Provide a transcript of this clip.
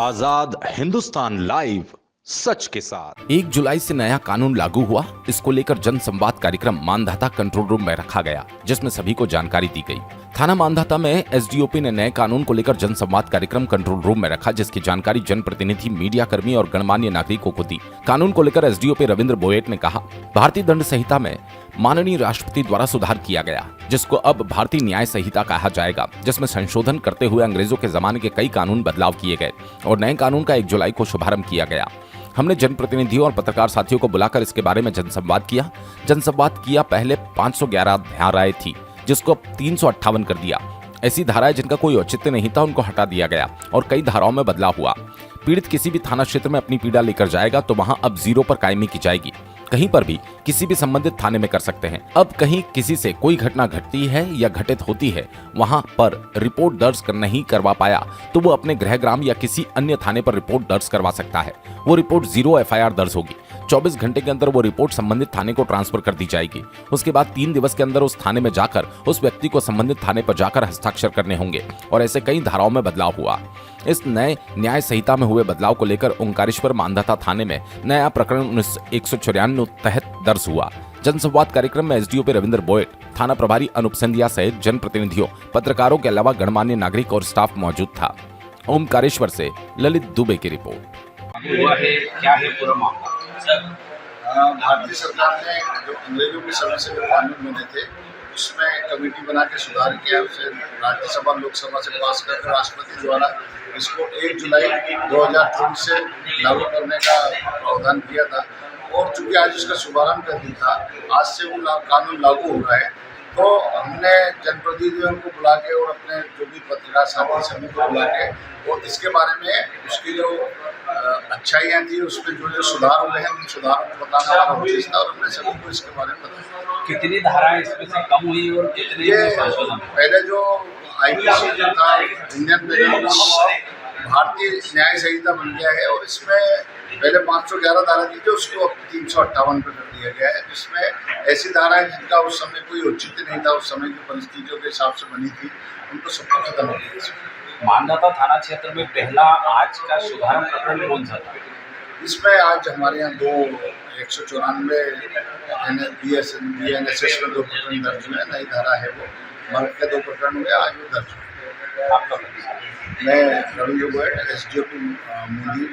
आजाद Hindustan live, सच के साथ। 1 जुलाई से नया कानून लागू हुआ। इसको लेकर जन संवाद कार्यक्रम मानधाता कंट्रोल रूम में रखा गया, जिसमें सभी को जानकारी दी गई। थाना मानधाता में एसडीओपी ने नए कानून को लेकर जन संवाद कार्यक्रम कंट्रोल रूम में रखा, जिसकी जानकारी जनप्रतिनिधि, मीडिया कर्मी और गणमान्य नागरिकों को दी। कानून को लेकर एसडीओपी रविंद्र बोयट ने कहा, भारतीय दंड संहिता में माननीय राष्ट्रपति द्वारा सुधार किया गया, जिसको अब भारतीय न्याय संहिता कहा जाएगा, जिसमें संशोधन करते हुए अंग्रेजों के जमाने के कई कानून बदलाव किए गए और नए कानून का 1 जुलाई को शुभारंभ किया गया। हमने जनप्रतिनिधियों और पत्रकार साथियों को बुलाकर इसके बारे में जनसंवाद किया। पहले 511 धाराएं थी, जिसको अब 358 कर दिया। ऐसी धाराएं जिनका कोई औचित्य नहीं था, उनको हटा दिया गया और कई धाराओं में बदलाव हुआ। पीड़ित किसी भी थाना क्षेत्र में अपनी पीड़ा लेकर जाएगा तो वहां अब 0 पर कायमी की जाएगी। कहीं पर भी किसी भी संबंधित थाने में कर सकते हैं। अब कहीं किसी से कोई घटना घटती है या घटित होती है, वहां पर रिपोर्ट दर्ज नहीं करवा पाया तो वो अपने गृहग्राम या किसी अन्य थाने पर रिपोर्ट दर्ज करवा सकता है। वो रिपोर्ट 0 एफआईआर दर्ज होगी। 24 घंटे के अंदर वो रिपोर्ट संबंधित थाने को ट्रांसफर कर दी जाएगी। उसके बाद 3 दिवस के अंदर उस थाने में जाकर उस व्यक्ति को संबंधित थाने पर जाकर हस्ताक्षर करने होंगे। और ऐसे कई धाराओं में बदलाव हुआ। इस नए न्याय संहिता में हुए बदलाव को लेकर ओंकारेश्वर मानधाता थाने में नया प्रकरण 194 तहत दर्ज हुआ। जनसंवाद कार्यक्रम में एसडीओपी रविंद्र बोयट, थाना प्रभारी अनूप सिंधिया सहित जनप्रतिनिधियों, पत्रकारों के अलावा गणमान्य नागरिक और स्टाफ मौजूद था। ओंकारेश्वर से ललित दुबे की रिपोर्ट। हुआ है, क्या है पूरा मामला? भारतीय सरकार ने जो अंग्रेजों के समय से जो कानून बने थे, उसमें कमेटी बना के सुधार किया। उसे राज्यसभा लोकसभा से पास कर राष्ट्रपति द्वारा इसको 1 जुलाई 2024 से लागू करने का प्रावधान किया था। और चूंकि आज उसका शुभारंभ कर दिन था, आज से वो कानून लागू हो रहा है, तो हमने जनप्रतिनिधियों को बुला के और अपने जो भी पत्रकार साथी सभी को बुला के और इसके बारे में उसकी जो अच्छाइयाँ थी, उसमें जो सुधार हुए हैं, उन सुधारों को बताना हमारा उद्देश्य था और हमने सभी को इसके बारे में बताया। कितनी धाराएं इसमें से कम हुई और कितने में संशोधन? पहले जो आईपीसी जो था, इंडियन पेनल कोड, भारतीय न्याय संहिता बन गया है और इसमें पहले 511 धारा थी, जो उसको अब 358 पे कर दिया गया है, जिसमें ऐसी धाराएं जिनका उस समय कोई औचित्य नहीं था, उस समय की परिस्थितियों के हिसाब से बनी थी, उनको सबको खत्म हो गया। मानधाता थाना क्षेत्र में पहला आज का शुभारंभ प्रकरण कौन सा था? इसमें आज हमारे यहाँ 194 BNSS में 2 प्रकरण दर्ज हुए। नई धारा है वो, मर्द के 2 प्रकरण हुए, आज वो दर्ज हुए। आपका? मैं रविंद्र बोयट, एसडीओपी मुंदी,